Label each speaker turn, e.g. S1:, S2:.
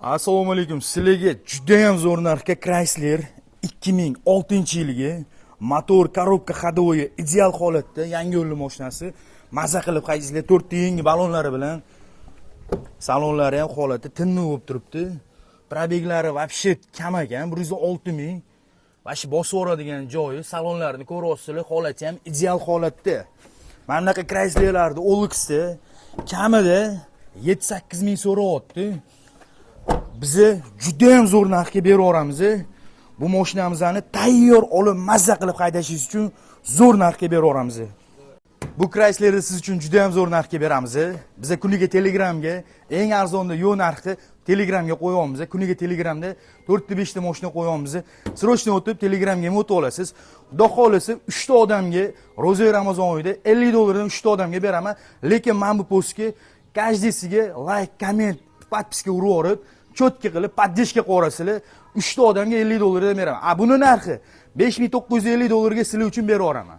S1: Assalomu alaykum. Sizlarga juda ham zo'r narxga Chrysler 2006-yilgi motor korobka ходовой ideal holatda yangi yo'lli mashinasi maza qilib haydasizlar. 4 ta yangi balonlari bilan salonlari ham holati tinni bo'lib turibdi. Probeglari вообще kam ekan, 106 ming. Va shu bosib o'radigan joyi, salonlarini ko'ryapsizlar, holati ham ideal holatda. Mana bunaqa Chryslerlarni OLXda kamida 7-8 ming so'rayapti. Bizi juda ham zo'r narxga beraveramiz. Bu mashinamizni tayyor olib mazza qilib haydashingiz uchun zo'r narxga beraveramiz. Bu Chryslerni siz uchun juda ham zo'r narxga beramiz. Biz kuniga Telegramga eng arzonda yo'l narxi Telegramga qo'yamiz. Kuniga Telegramda 4 ta 5 ta mashina qo'yamiz. Srochni o'tib Telegramga o'tib olasiz. Xudo xolasa 3 ta odamga Ro'za Ramazon oyida $50 3 ta odamga beraman. Lekin men bu postga каждыйsiga like, komment, подписка urib o'rib, cho'tki qilib поддержка qo'yasizlar. 3 ta odamga $50 beraman. Buni narxi $5950 ga sizlar uchun berib o'raman.